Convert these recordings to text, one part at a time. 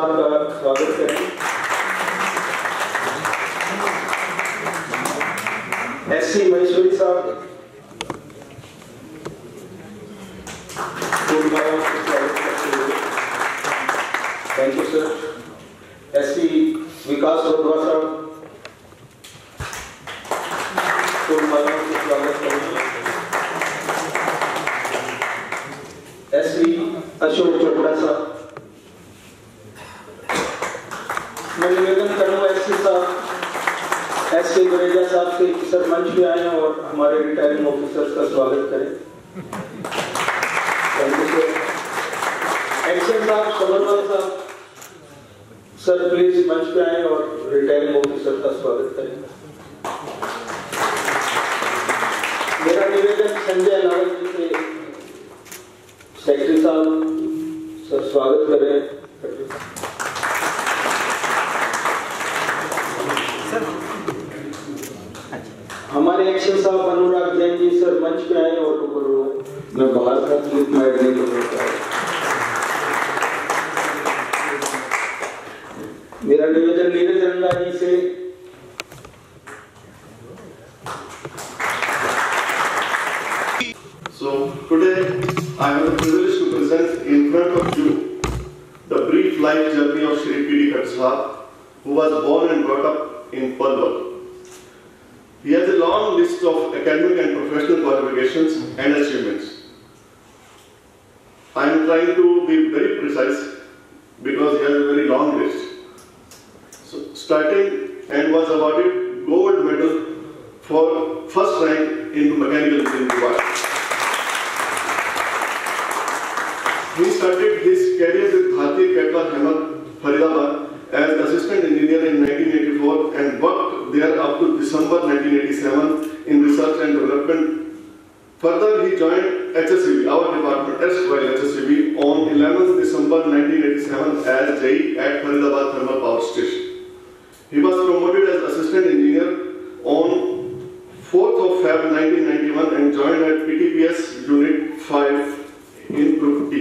साहब का स्वागत करें। एससी महेश्वरी साहब, थैंक यू सर। एससी विकास रोडवा साहब, स्वागत करेंगे। एससी अशोक चोपड़ा साहब, मैं निवेदन करूंगा एससी साहब, एससी गुरेजा साहब से सर मंच पे आए और हमारे रिटायरिंग ऑफिसर्स का स्वागत करें। Thank you sir. एक्शन साहब, समरवाल साहब, सर प्लीज मंच पे आए और रिटायरिंग ऑफिसर का स्वागत करें। मेरा निवेदन संजय लावल जी से, सेक्रेटरी साहब सर स्वागत करें। हमारे एक्शन साहब अनुराग जैन जी सर मंच पे आए और मैं बाहर का क्लिप में ऐड नहीं कर सकता। मेरा निवेदन नीरज रंगा जी से, so today I have the privilege to present in front of you the brief life journey of Shri P.D. Khattar Sahab, who was born and brought up in Palwal. He has a long list of academic and professional qualifications and achievements. I am trying to be very precise because he has a very long list. So starting and was awarded gold medal for first rank in mechanical engineering department. He started his career with Bharti Kettler Hammer, Faridabad as assistant engineer in 1984 and worked there up to December 1987 in research and development. Further, he joined HSCV, our department, erstwhile HSCV, on 11th December 1987 as JE at Faridabad Thermal Power Station. He was promoted as assistant engineer on 4th of Feb 1991 and joined at PTPS Unit 5 in Group D.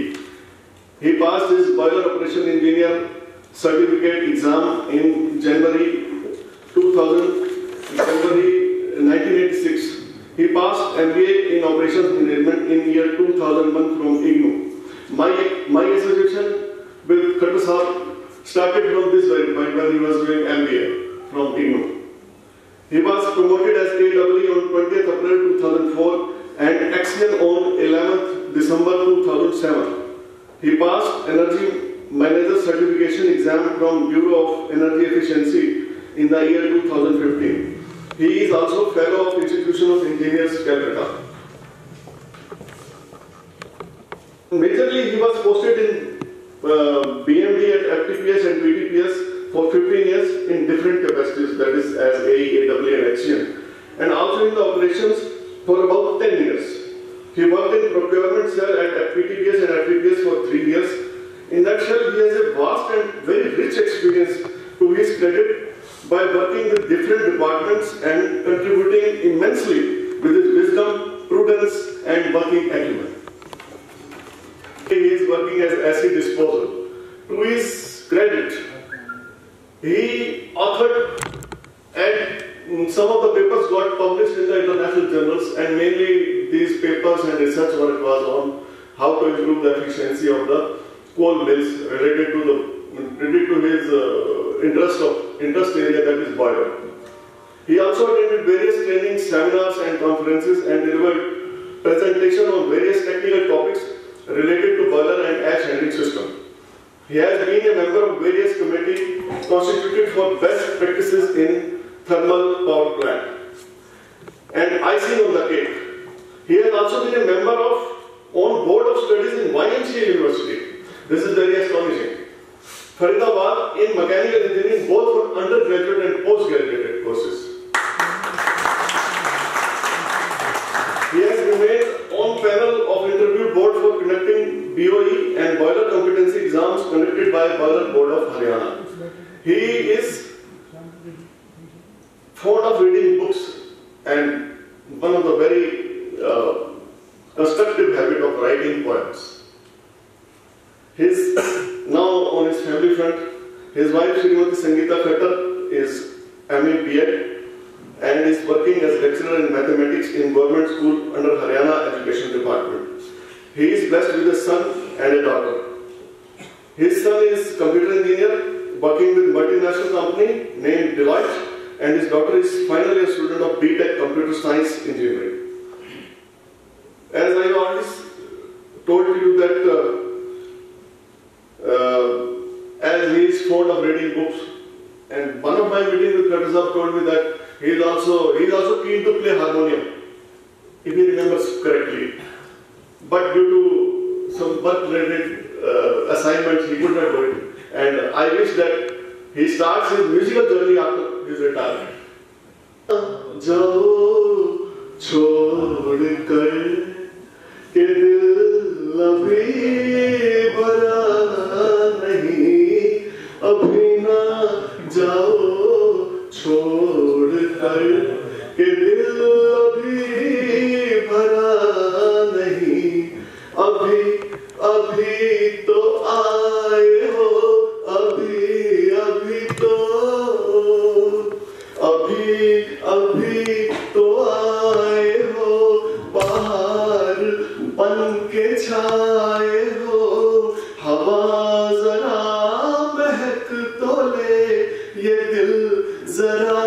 He passed his boiler operation engineer certificate exam in January 1986. He passed MBA in operations management in year 2001 from IGNOU. My association with Khattar Sahab started from this very point when he was doing MBA from IGNOU. He was promoted as AWE on 20th April 2004 and XN on 11th December 2007. He passed Energy Manager Certification exam from Bureau of Energy Efficiency in the year 2015. He is also Fellow of Institution of Engineers, Calcutta. Majorly, he was posted in BMD at FTPS and VTPS for 15 years in different capacities, that is as AE, AW and HCM, and also in the operations for about 10 years. He worked in procurement cell at FPTPS and FTPS for 3 years. In that shell, he has a vast and very rich experience to his credit by working with different departments and contributing immensely with his wisdom, prudence and working acumen. He is working as acid disposal. To his credit, he authored and some of the papers got published in the international journals, and mainly these papers and research work was on how to improve the efficiency of the coal mills related to his interest area, that is boiler. He also attended various training seminars and conferences and delivered presentation on various technical topics related to boiler and ash handling system. He has been a member of various committees constituted for best practices in thermal power plant. And icing on the cake, he has also been a member on board of studies in YMCA University. This is very astonishing. Faridabad in mechanical engineering, both for undergraduate and postgraduate courses. He has remained on panel of interview board for conducting BOE and boiler competency exams conducted by Boiler Board of Haryana. He is fond of reading books and one of the very constructive habit of writing poems. His Now on his family front, his wife Srimati Sangeeta Khattar is MA B.Ed and is working as lecturer in mathematics in government school under Haryana Education Department. He is blessed with a son and a daughter. His son is computer engineer working with multinational company named Deloitte, and his daughter is finally a student of B.Tech Computer Science Engineering. As I always told you that as he is fond of reading books, and one of my meetings with Khattar Sahab told me that he is also keen to play harmonium, if he remembers correctly. But due to some work-related assignments, he could not do it. And I wish that he starts his musical journey after his retirement. जाओ छोड़ कर के दिल अभी भरा नहीं, अभी ना जाओ छोड़ कर के दिल अभी भरा नहीं, अभी अभी तो आए हो, अभी अभी तो आए हो, बाहर बन के छाए हो, हवा जरा महक तो ले, ये दिल जरा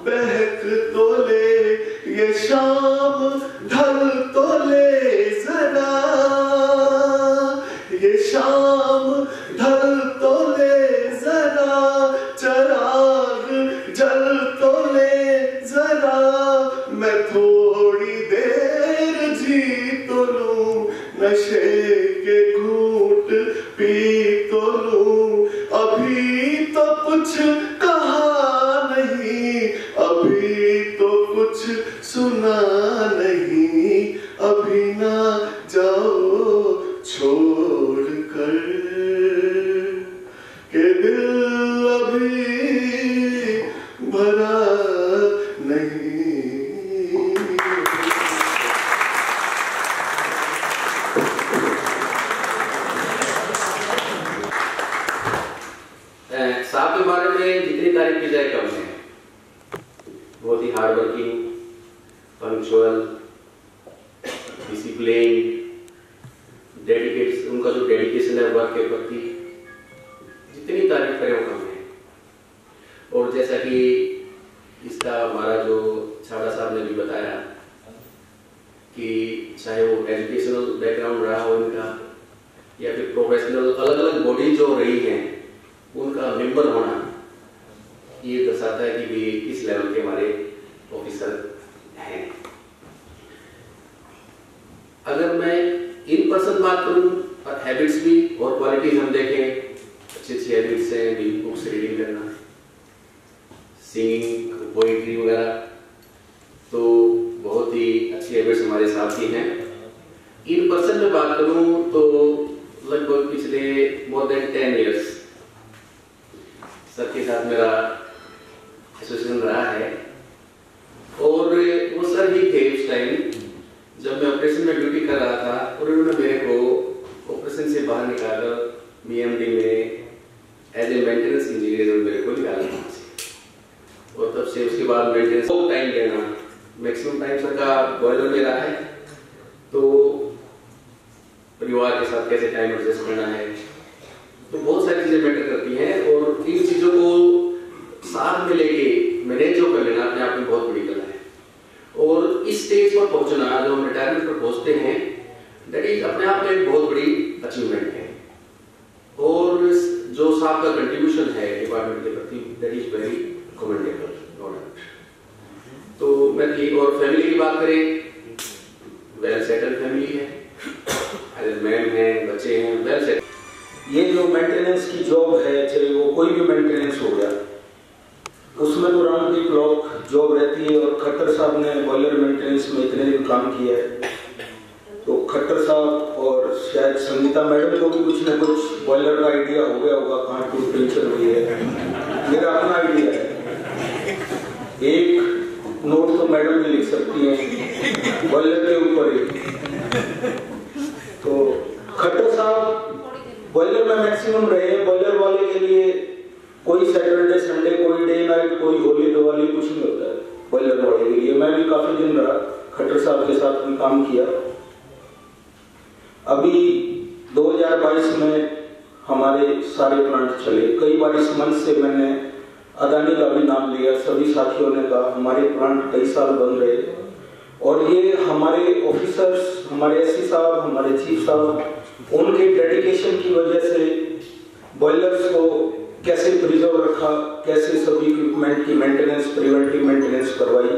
बहक तो ले, ये शाम ढल तो ले जरा, ये शाम ढल तो ले जरा, चराग जल तो ले जरा, मैं थोड़ी देर जी तो लूं, नशे के घूंट पी तो लूं, अभी तो कुछ कहा नहीं, अभी तो कुछ सुना नहीं, अभी ना जाओ छोड़ कर के दिल अभी भरा नहीं। साहब के बारे में जितनी तारीफ की जाए कम है। बहुत ही hard working, punctual, discipline, dedication, उनका जो डेडिकेशन है वर्क के प्रति, जितनी तारीफ करें वो कम है। और जैसा कि इसका हमारा जो छाड़ा साहब ने भी बताया कि चाहे वो एजुकेशनल बैकग्राउंड रहा हो इनका या फिर प्रोफेशनल अलग अलग बॉडी जो रही हैं उनका मेंबर होना, ये दर्शाता है कि वे किस लेवल के हमारे ऑफिसर हैं। अगर मैं इन पर्सन बात करूं और हैबिट्स भी और क्वालिटीज हम देखें, अच्छी अच्छी हैबिट्स हैं, बुक्स रीडिंग करना, सिंगिंग, पोइट्री वगैरह, तो बहुत ही अच्छी हैबिट्स हमारे साथ ही हैं। इन पर्सन में बात करूं तो लगभग पिछले मोर देन 10 इयर्स सर के साथ मेरा एसोसिएशन रहा है, और वो सर ही थे उस टाइम जब मैं ऑपरेशन में ड्यूटी कर रहा था, और उन्होंने मेरे को ऑपरेशन से बाहर निकालकर बीएमडी में एज ए मेंटेनेंस इंजीनियर मेरे को निकाला, और तब से उसके बाद मेंटेनेंस को टाइम देना, मैक्सिमम टाइम सर का बॉयलर में रहा है, तो परिवार के साथ कैसे टाइम एडजस्ट करना है, तो बहुत सारी चीजें मैटर करती हैं, और इन चीजों को साथ में लेके मैनेज जो कर लेना अपने आप में बहुत बड़ी कला है। और इस स्टेज पर पहुंचना, जो हम रिटायरमेंट पर पहुंचते हैं, दैट इज अपने आप में एक बहुत बड़ी अचीवमेंट है। और जो साहब का कंट्रीब्यूशन है डिपार्टमेंट के प्रति, that is very commendable, no doubt. तो मैं थी, और फैमिली की बात करें, वेल सेटल्ड फैमिली है, मैम है, बच्चे हैं, वेल सेटल्ड। ये जो मेंटेनेंस की जॉब है, चाहे वो कोई भी मेंटेनेंस हो गया, उसमें तो राउंड द क्लॉक जॉब रहती है। और खट्टर साहब ने बॉयलर मेंटेनेंस में इतने दिन काम किया है, तो खट्टर साहब और शायद संगीता मैडम को भी कुछ न कुछ बॉयलर का आइडिया हो गया होगा, कहाँ टूट पंचर हुई है। मेरा अपना आइडिया है, एक नोट तो मैडम भी लिख सकती हैं बॉयलर के ऊपर ही। तो खट्टर साहब बॉयलर में मैक्सिमम रहे लिए कोई सैटरडे संडे, कोई डे नाइट, कोई होली दिवाली कुछ नहीं होता है बॉयलर वाले के लिए। मैं भी काफी दिन रहा, खट्टर साहब के साथ भी काम किया। अभी 2022 में हमारे सारे प्लांट चले। कई बार इस मंच से मैंने अदानी का भी नाम लिया, सभी साथियों ने कहा हमारे प्लांट कई साल बन रहे और ये हमारे ऑफिसर्स, हमारे एससी साहब, हमारे चीफ साहब, उनके डेडिकेशन की वजह से बॉयलर्स को कैसे प्रिजर्व रखा, कैसे सभी इक्विपमेंट की मेंटेनेंस, प्रिवेंटिव मेंटेनेंस करवाई,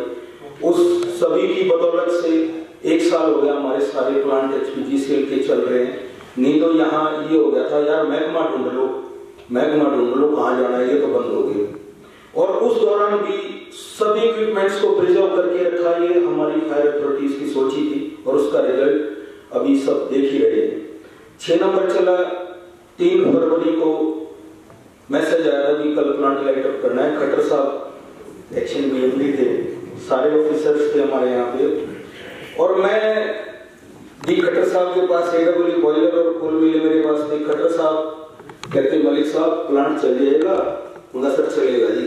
उस सभी की बदौलत से 1 साल हो गया हमारे सारे प्लांट HPGCL के चल रहे हैं। नहीं तो यहाँ ये हो गया था यार मैग्मा ढूंढ लो, कहाँ जाना है, ये तो बंद हो गया। और उस दौरान भी सभी इक्विपमेंट्स को प्रिजर्व करके रखा, ये हमारी फायर अथॉरिटीज की सोची थी और उसका रिजल्ट अभी सब देख ही रहे हैं। 6 नंबर चला, 3 फरवरी को मैसेज आया था कि कल प्लांट लाइट अप करना है। खट्टर साहब एक्शन BMD थे, सारे ऑफिसर्स थे हमारे यहाँ पे और मैं भी खट्टर साहब के पास AWE बॉयलर और कोल मिले मेरे पास थे। खट्टर साहब कहते मलिक साहब प्लांट चल जाएगा, उनका सर चलेगा जी।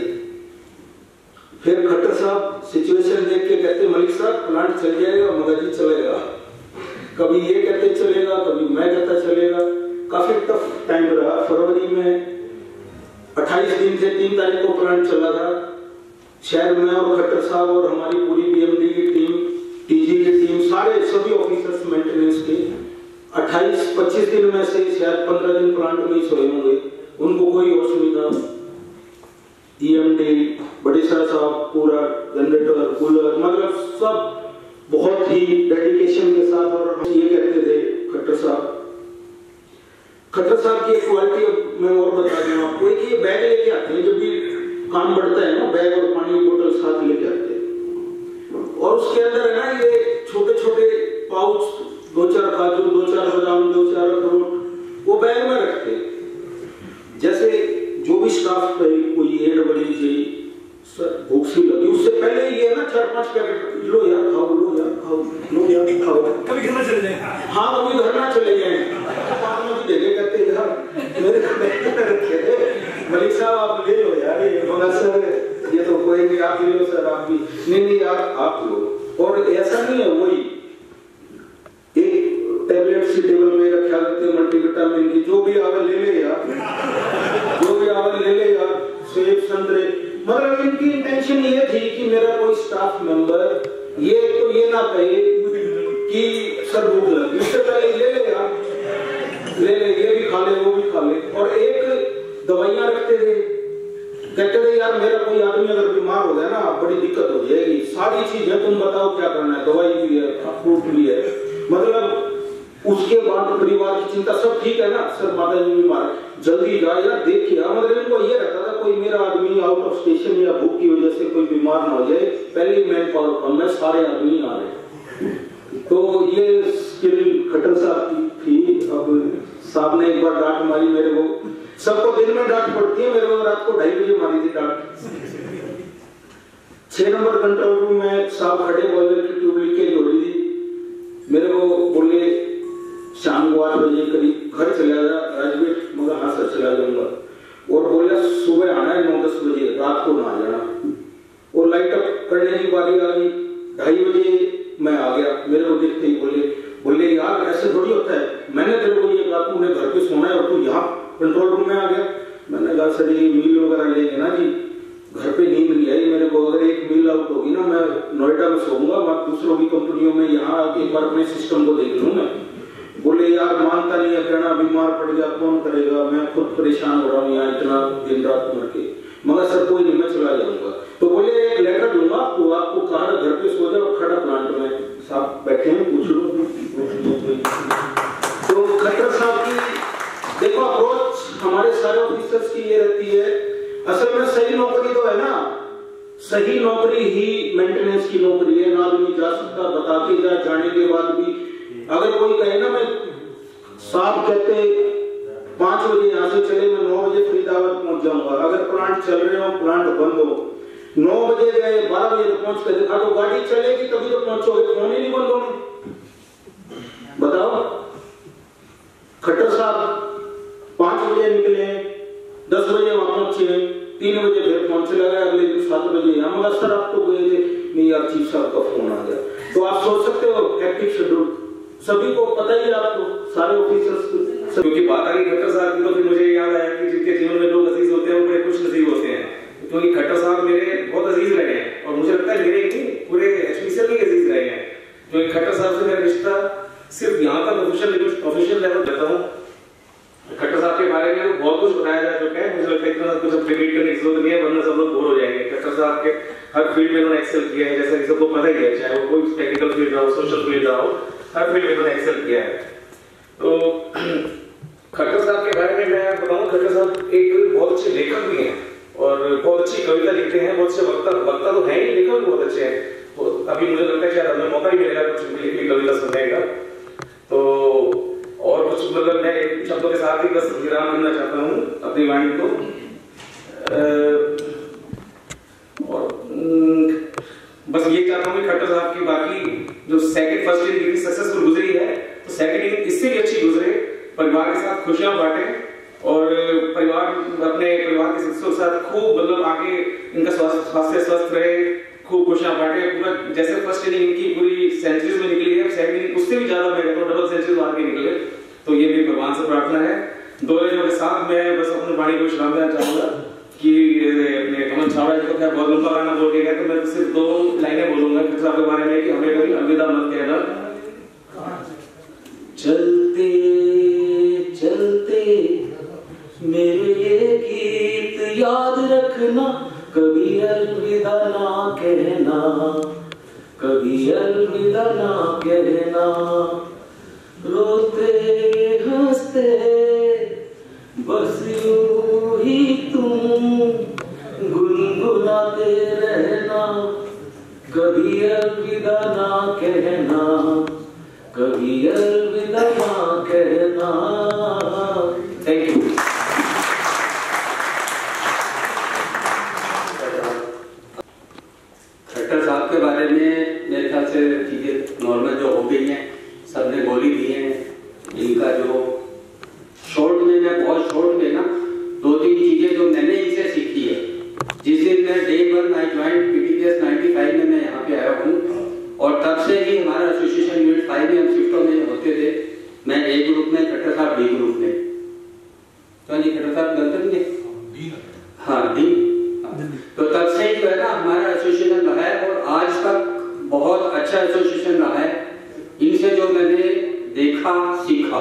फिर खट्टर साहब सिचुएशन देख के कहते मलिक साहब प्लांट चल जाएगा, मगर जी चलेगा। कभी ये कहते चलेगा, कभी मैं कहता चलेगा। काफी टफ टाइम रहा। फरवरी में 28 दिन से 3 तारीख को प्लांट चला था। शहर में और खट्टर साहब और हमारी पूरी BMD की टीम, TG की टीम, सारे सभी ऑफिसर्स मेंटेनेंस के 28-25 दिन में से शायद 15 दिन प्लांट में ही सोए होंगे। उनको कोई होश नहीं था। EMD, बड़ेसरा साहब, पूरा जनरेटर, कूलर, मतलब सब बहुत ही डेडिकेशन के साथ। और हम ये कहते थे खट्टर साहब की एक क्वालिटी मैं और बता दूं आपको, कि ये बैग लेके आते हैं जब भी काम बढ़ता है ना, बैग और पानी की बोतल साथ लेके आते हैं और उसके अंदर है ना ये छोटे छोटे पाउच, 2-4 काजू, 2-4 बादाम, 2-4 अखरोट, वो बैग में रखते हैं। जैसे जो भी स्टाफ है, कोई AWE भूख सी लगी, उससे पहले ये ना 4-5 पैकेट लो यार खाओ, लो यार खाओ, लो यार खाओ, कभी घर ना चले जाए। हाँ, कभी घर ना चले जाए। बाद में भी देखे कहते यार मेरे बैग में रखे थे, मलिक साहब आप ले लो यार, ये सर ये तो कोई नहीं, आप ले लो सर, आप भी नहीं आप लो। और ऐसा नहीं है, वही एक टैबलेट सी टेबल में रखा करते मल्टीविटामिन की, जो भी आवे ले ले यार, जो भी आवे ले ले यार, सेब संतरे। मतलब इनकी इंटेंशन ये थी कि मेरा कोई स्टाफ मेंबर ये तो ये ना कहे कि सर भूख लगी, इससे पहले ले ले यार, ले ले, ये भी खा ले, वो भी खा ले। और एक दवाइयां रखते थे, कहते थे यार मेरा कोई आदमी अगर बीमार हो गया ना बड़ी दिक्कत हो जाएगी, सारी चीजें तुम बताओ क्या करना है, दवाई भी है, फ्रूट भी है। मतलब उसके बाद परिवार की चिंता, सब ठीक है ना सर, माता जी बीमार, जल्दी जा यार देख के आ। मतलब इनको ये रहता था कोई मेरा आदमी आउट ऑफ स्टेशन या भूख की वजह से कोई बीमार ना हो जाए, पहले मैन पावर कम है, सारे आदमी आ रहे। तो ये स्किल खट्टर साहब की थी। अब साहब ने एक बार डांट मारी मेरे को, सबको दिन में डांट पड़ती है, मेरे को रात को 2:30 बजे मारी थी डांट। 6 नंबर कंट्रोल रूम में साहब खड़े, बॉयलर की ट्यूब लीकेज हो रही थी। मेरे को बोले शाम को 8 बजे करीब घर चला जा राजवीर, मगर हाँ सर चला जाऊंगा। और बोला सुबह आना है 9-10 बजे, रात को ना आ जाना। और लाइट अप करने की बारी आ गई, 2:30 बजे मैं आ गया। मेरे को देखते ही बोले यार ऐसे थोड़ी होता है, मैंने तेरे को ये कहा तूने घर पे सोना है और तू यहाँ कंट्रोल रूम में आ गया। मैंने कहा सर ये मील वगैरह लेंगे ना जी, घर पे नींद नहीं आई मेरे को, अगर एक मील आउट होगी ना मैं नोएडा में सोऊंगा, मैं दूसरों की कंपनियों में, यहाँ एक बार अपने सिस्टम को देख लूँ मैं। बोले यार मानता नहीं है, कहना बीमार पड़ गया कौन करेगा, मैं खुद परेशान हो रहा हूँ यहाँ इतना दिन रात मर के। मगर सर कोई नहीं, मैं चला जाऊंगा। तो बोले एक लेटर दूंगा आपको कहा घर पे सो जाओ, खड़ा प्लांट में साहब बैठे हैं, पूछ लो। तो खट्टर साहब की देखो अप्रोच हमारे सारे ऑफिसर्स की ये रहती है, असल में सही नौकरी तो है ना, सही नौकरी ही मेंटेनेंस की नौकरी है। ना आदमी जा सकता बता के जाने के बाद भी अगर कोई कहे ना, मैं साहब कहते 5 बजे यहाँ से चले, मैं 9 बजे फरीदाबाद पहुंच जाऊंगा। अगर प्लांट चल रहे हो, प्लांट बंद हो, 9 बजे गए 12 बजे पहुंच कर देखा तो गाड़ी चलेगी तभी तो पहुंचोगे, फोन ही नहीं बंद होने। बताओ खट्टर साहब 5 बजे निकले, 10 बजे वहां पहुंचे, 3 बजे फिर पहुंचने लगा, अगले दिन 7 बजे यहाँ। मगर सर आपको नहीं यार चीफ साहब का फोन आ गया। तो आप सोच सकते हो हेक्टिक शेड्यूल, सभी को पता ही है, आपको सारे ऑफिसर्स को। क्योंकि बात आ गई खट्टर साहब की, तो फिर मुझे याद आया कि जिनके जीवन में लोग अजीज होते हैं वो बड़े खुश नसीब होते हैं, क्योंकि खट्टर साहब मेरे बहुत अजीज रहे हैं, और मुझे लगता है मेरे नहीं पूरे एचपीसीएल के अजीज रहे हैं। क्योंकि खट्टर साहब से मेरा रिश्ता सिर्फ यहाँ तक ऑफिशियल लेवल करता हूँ। खट्टर साहब के बारे में बहुत कुछ बताया जा चुका है, मुझे लगता है इतना कुछ रिपीट करने की जरूरत नहीं है, वरना सब लोग बोर हो जाएंगे। खट्टर साहब के हर फील्ड में उन्होंने एक्सेल किया है, जैसा कि सबको पता ही है, चाहे वो कोई टेक्निकल फील्ड रहा हो, सोशल फील्ड रहा हो, हर फील्ड में उन्होंने एक्सेल किया है। तो खट्टर साहब के बारे में मैं बताऊं, खट्टर साहब एक बहुत अच्छे लेखक भी हैं और बहुत अच्छी कविता लिखते हैं, बहुत अच्छे वक्ता तो है ही, लेखक भी बहुत अच्छे हैं। तो अभी मुझे लगता है शायद हमें मौका ही मिलेगा कुछ उनकी लिखी कविता सुनने का। तो और कुछ मतलब मैं एक शब्दों के साथ ही बस विराम करना चाहता हूँ अपनी वाणी को। और बस ये चाहता हूँ कि खट्टर साहब की बाकी जो second first year degree successful गुजरी है, तो सेकंड ईयर इससे भी अच्छी गुजरे, परिवार के साथ खुशियां बांटे और अपने परिवार के सदस्यों के साथ खूब मतलब आगे इनका स्वास्थ्य स्वस्थ रहे, खूब खुशियां बांटे। पूरा जैसे फर्स्ट इनिंग इनकी पूरी सेंचुरीज में निकली है, सेकंड इनिंग उससे भी ज्यादा मेरे को डबल सेंचुरी मार के निकले, तो ये भी भगवान से प्रार्थना है। दोनों के साथ मैं बस अपनी वाणी को विश्राम देना चाहूंगा कि अपने कमल छावड़ा जी को क्या बहुत लंबा गाना बोल के गया, तो मैं तो सिर्फ 2 लाइनें बोलूंगा खट्टर साहब के बारे में कि हमें कभी अलविदा मत कहना। चलते चलते मेरे ये गीत याद रखना, कभी अलविदा ना कहना, कभी अलविदा ना कहना। रोते हंसते बस यूं ही तुम गुनगुनाते रहना, कभी अलविदा ना कहना, कभी अलविदा ना कहना। Thank you. खट्टर साहब के बारे में मेरे ख्याल से चीजें नॉर्मल जो हो गई हैं सबने बोली दी हैं। इनका जो शॉर्ट में मैं बहुत शॉर्ट में ना 2-3 चीजें जो मैंने इनसे सीखी है। जिस दिन मैं डे 1 आई ज्वाइन पीटीपीएस 95 में मैं यहाँ पे आया हूँ, और तब से ही हमारा एसोसिएशन यूनिट 5 में हम शिफ्टों में होते थे। मैं ए ग्रुप में, खट्टर साहब डी ग्रुप में। तो जी खट्टर साहब गलत नहीं, हाँ डी। तो तब से ही जो है ना हमारा एसोसिएशन रहा है, और आज तक बहुत अच्छा एसोसिएशन रहा है। इनसे जो मैंने देखा सीखा,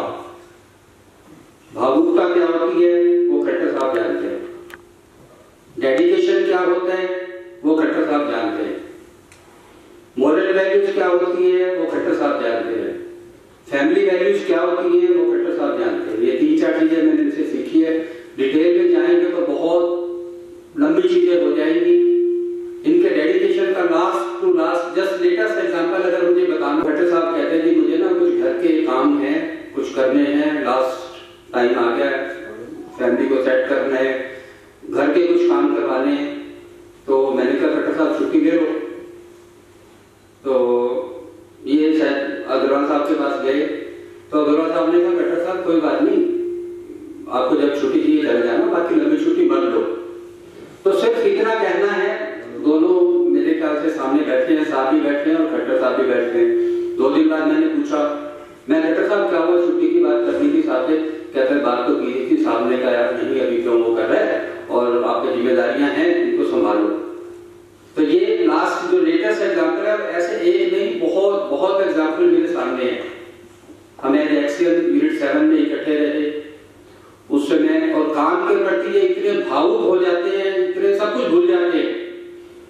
भावुकता क्या होती है वो खट्टर साहब जानते हैं, डेडिकेशन क्या होता है वो खट्टर साहब जानते हैं, मोरल वैल्यूज क्या होती है वो खट्टर साहब जानते हैं, फैमिली वैल्यूज क्या होती है वो खट्टर साहब जानते हैं। ये 3-4 चीजें मैंने इनसे सीखी है। डिटेल में जाएंगे तो बहुत लंबी चीजें हो जाएंगी। इनके डेडिकेशन का last to last just latest example अगर मुझे बताना, खट्टर साहब कहते हैं कि मुझे ना कुछ घर के काम है, कुछ करने हैं, लास्ट टाइम आ गया है, फैमिली को सेट करना है, घर के कुछ काम करवाने हैं। तो मैंने कहा खट्टर साहब छुट्टी ले लो। तो ये शायद अग्रवाल साहब के पास गए, तो अग्रवाल साहब ने कहा खट्टर साहब कोई बात नहीं, आपको जब छुट्टी चाहिए चले जाना, बाकी लंबी छुट्टी मत लो। तो सिर्फ इतना कहना है। दोनों मेरे ख्याल से सामने बैठे हैं, साहब भी बैठे हैं और खट्टर साहब भी बैठे हैं। 2 दिन बाद मैंने पूछा, मैं खट्टर साहब क्या हुआ, छुट्टी की बात करनी थी साहब से, कहते हैं बात तो की थी, साहब ने कहा यार नहीं अभी क्यों वो कर रहा है, और आपकी जिम्मेदारियां हैं इनको संभालो। तो ये लास्ट जो लेटेस्ट एग्जाम्पल है, ऐसे एक नहीं बहुत बहुत एग्जाम्पल मेरे सामने है। हमें एक्सेल यूनिट 7 में इकट्ठे रहे उस समय, और काम के प्रति ये इतने भावुक हो जाते हैं, इतने सब कुछ भूल जाते हैं।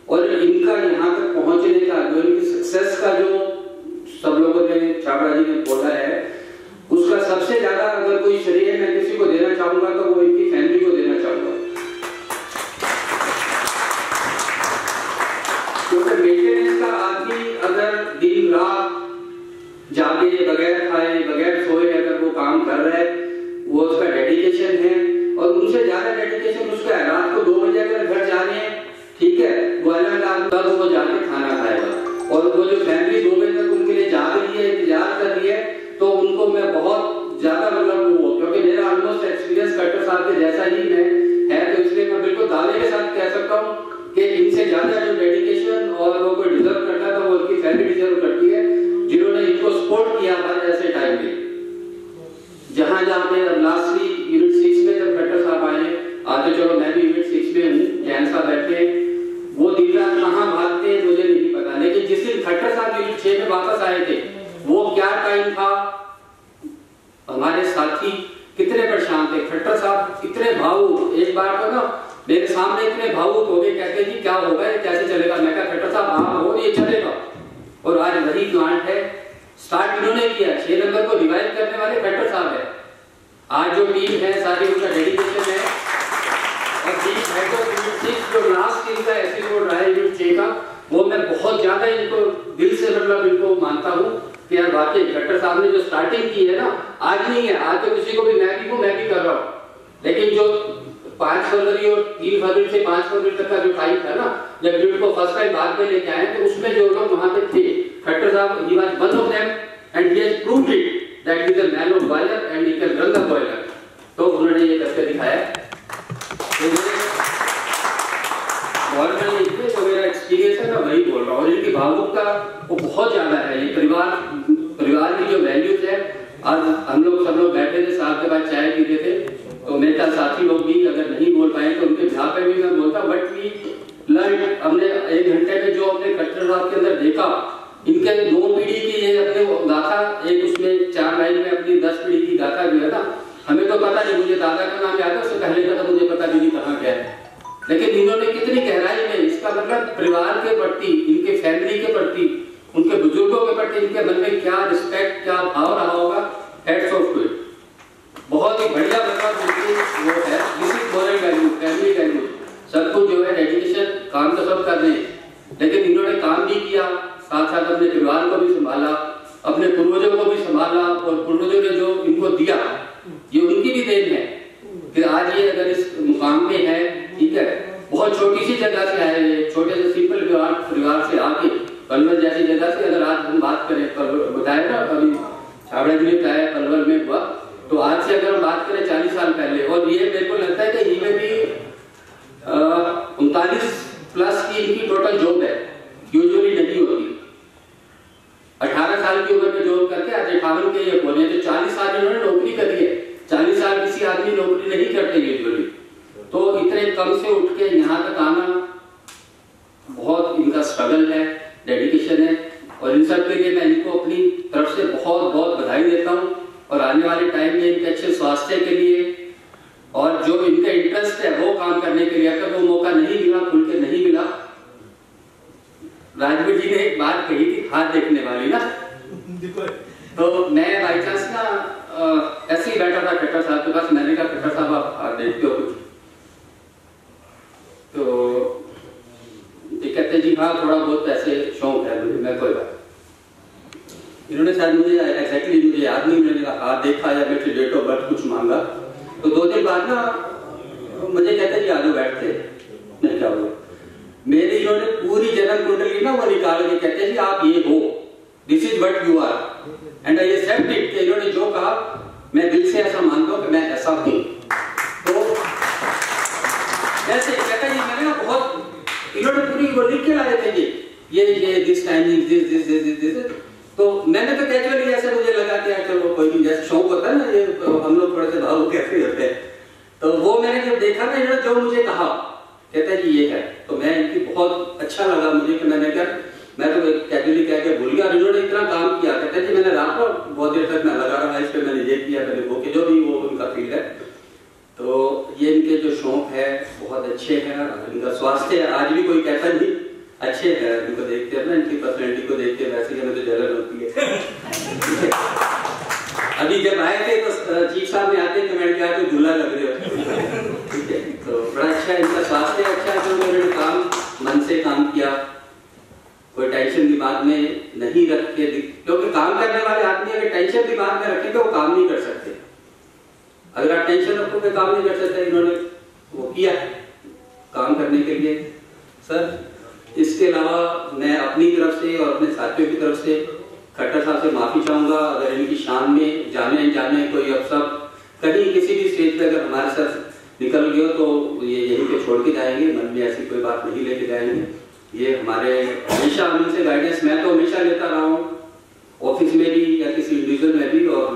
और इनका यहाँ तक पहुंचने का जो इनकी सक्सेस का जो सब लोगों ने, छाबड़ा जी ने बोला है, उसका सबसे ज्यादा अगर कोई श्रेय मैं किसी को देना चाहूंगा तो वो इनकी फैमिली को देना चाहूंगा। क्योंकि मेंटेनेंस का आदमी अगर दिन रात जागे, बगैर खाए बगैर सोए अगर वो काम कर रहा है, वो उसका डेडिकेशन है। और उनसे ज्यादा डेडिकेशन उसका है। रात को 2 बजे अगर घर जाने हैं, ठीक है, वो अलग तब वो जाके खाना खाएगा। और वो जो फैमिली 2 बजे तक उनके लिए जाग रही है, इंतजार कर रही है, तो उनको मैं बहुत ज्यादा मतलब वो, क्योंकि मेरा ऑलमोस्ट एक्सपीरियंस खट्टर साहब के जैसा ही मैं ज्यादा जो डेडिकेशन और वो कोई डिजर्व करता था वो उनकी फैमिली डिजर्व करती है, जिन्होंने इनको सपोर्ट किया हर ऐसे टाइम में। जहां जहां पे लास्टली यूनिट 6 में जब खट्टर साहब आए, आज तो चलो मैं भी यूनिट 6 में हूँ, जैन साहब बैठे, वो दिन रात कहाँ भागते हैं मुझे नहीं पता, लेकिन जिस दिन खट्टर साहब यूनिट 6 में वापस आए थे वो क्या टाइम था, हमारे साथी कितने परेशान थे, खट्टर साहब कितने भावुक, एक बार तो ना मेरे सामने इतने भावुक हो गए, कहते जी क्या होगा ये कैसे चलेगा, मैं कहा खट्टर साहब हाँ हो ये चलेगा। और आज वही प्लांट है, स्टार्ट इन्होंने किया, 6 नंबर को रिवाइव करने वाले खट्टर साहब है। आज जो टीम है सारी उनका डेडिकेशन है, और जो लास्ट टीम का एपिसोड रहा है यूनिट 6 का, वो मैं बहुत ज्यादा इनको दिल से मतलब इनको मानता हूँ कि यार वाकई खट्टर साहब ने जो स्टार्टिंग की है ना, आज नहीं है, आज तो किसी को भी मैं भी हूँ, मैं भी कर रहा हूँ, लेकिन जो 5 फरवरी और 3 फरवरी से 5 फरवरी तक का जो टाइम था ना, जब यूनिट को फर्स्ट टाइम बाद में लेके आए, तो उसमें जो लोग वहां पे थे, खट्टर साहब he was one of them and he has proved it that he is a man of boiler and he can run the boiler. तो उन्होंने ये करके दिखाया। तो इसमें जो मेरा एक्सपीरियंस है ना वही बोल रहा हूँ, और इनकी भावुकता वो बहुत ज्यादा है, ये परिवार की जो वैल्यूज है। आज हम लोग सब लोग बैठे थे, साहब के बाद चाय पीते थे, तो मेरे साथ साथी लोग भी अगर नहीं बोल पाए तो उनके जहाँ पे भी मैं बोलता, बट वी लर्न, हमने 1 घंटे में जो अपने खट्टर साहब के अंदर देखा, इनके 2 पीढ़ी की ये अपने गाथा, एक उसमें 4 लाइन में अपनी 10 पीढ़ी की गाथा जो है ना, हमें तो पता नहीं, मुझे दादा का नाम याद है, उससे पहले का तो मुझे पता भी नहीं कहाँ गया है, लेकिन इन्होंने कितनी गहराई में, इसका मतलब परिवार के प्रति, इनके फैमिली के प्रति, उनके बुजुर्गों के प्रति इनके मन में क्या रिस्पेक्ट, क्या भाव रहा होगा, हेड्स ऑफ टू इट, बहुत ही बढ़िया मतलब वो है। This is moral value, family value, सब कुछ जो है डेडिकेशन, काम तो सब कर रहे हैं, लेकिन इन्होंने काम भी किया, साथ साथ अपने परिवार को भी संभाला, अपने पूर्वजों को भी संभाला, और पूर्वजों ने जो इनको दिया ये उनकी भी देन है कि आज ये अगर इस मुकाम में है, ठीक है, बहुत छोटी सी जगह से आए, छोटे से सिंपल परिवार से आके पलवल जैसी जगह से, अगर आज हम बात करें, बताया ना अभी छाबड़ा जिले का है, पलवल में हुआ, तो आज से अगर हम बात करें 40 साल पहले, और ये मेरे को लगता है कि ये में भी 39+ की इनकी टोटल जॉब है, यूजुअली नहीं होती। 18 साल की उम्र में जॉब करके आज 58 के ये बोले, तो 40 साल इन्होंने नौकरी करी है, 40 साल किसी आदमी नौकरी नहीं करते यूजुअली, तो इतने कम से उठ के यहाँ तक आना बहुत इनका स्ट्रगल है, डेडिकेशन है, और इन सब के लिए मैं इनको अपनी तरफ से बहुत बहुत बधाई देता हूँ, और आने वाले टाइम में इनके अच्छे स्वास्थ्य के लिए और जो इनका इंटरेस्ट है वो काम करने के लिए, अगर वो मौका नहीं मिला, खुल के नहीं मिला, राजवीर जी ने एक बात कही थी हाथ देखने वाली ना, तो मैं बाई चांस ना ऐसे ही बैठा था खट्टर साहब के पास, मैंने कहा खट्टर साहब आप हाथ देखते हो कुछ, तो ये कहते जी हाँ थोड़ा बहुत ऐसे शौक है मुझे, मैं कोई बात, इन्होंने शायद मुझे एग्जैक्टली मुझे याद नहीं, मैंने कहा हाथ देखा या मेरे डेट ऑफ बर्थ कुछ मांगा, तो 2 दिन बाद ना मुझे कहते जी आलू बैठते, नहीं क्या हुआ, मेरी इन्होंने पूरी जन्म कुंडली ना वो निकाल के कहते जी आप ये हो, this is what you are and I accept it, कि इन्होंने जो कहा मैं दिल से ऐसा मानता हूं कि मैं ऐसा हूं, तो ऐसे कहता जी मैंने बहुत, इन्होंने पूरी वो लिख के लाए थे ये दिस टाइमिंग दिस, तो मैंने तो कैजुअली ऐसे मुझे लगा कि यार चलो कोई भी जैसे शौक होता है ना, ये हम लोग थोड़े से भावुक कैसे होते हैं, तो वो मैंने जब देखा ना इन्होंने जो मुझे कहा, कहता है जी ये है, तो मैं इनकी बहुत अच्छा लगा मुझे कि मैंने क्या, मैं तो कैजुअली कह के भूल गया, और इन्होंने इतना काम किया, कहते हैं जी मैंने रात को बहुत देर तक मैं लगा रहा, इस पर मैंने ये किया, मैंने वो, जो भी वो उनका फील्ड है, तो ये इनके जो शौक है बहुत अच्छे हैं, इनका स्वास्थ्य आज भी कोई कहता नहीं अच्छे है, इनको देखते हैं ना, इनकी पर्सनैलिटी को देखते वैसे ही हमें तो जलन होती है। अभी जब आए थे तो चीफ साहब ने आते कि मैंने कहा तो झूला लग रहे हो, ठीक है, तो बड़ा अच्छा है, इनका स्वास्थ्य अच्छा है, तो उन्होंने काम मन से काम किया, कोई टेंशन दिमाग में नहीं रख के, क्योंकि काम करने वाले आदमी अगर टेंशन दिमाग में रखेंगे वो काम नहीं कर सकते, अगर आप टेंशन रखोगे काम नहीं कर सकते, इन्होंने वो किया काम करने के लिए। सर इसके अलावा मैं अपनी तरफ से और अपने साथियों की तरफ से खट्टर साहब से माफी चाहूंगा, अगर इनकी शान में जाने कोई अफसर कहीं किसी भी स्टेज पे अगर हमारे साथ निकल गए तो ये यहीं पे छोड़ के जाएंगे, मन में ऐसी कोई बात नहीं लेके जाएंगे, ये हमारे हमेशा हम इनसे गाइडेंस, मैं तो हमेशा लेता रहा हूँ, ऑफिस में भी या किसी इंडिविजुअल में भी, और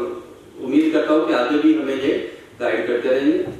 उम्मीद करता हूँ कि आगे भी हमें ये गाइड करते रहेंगे।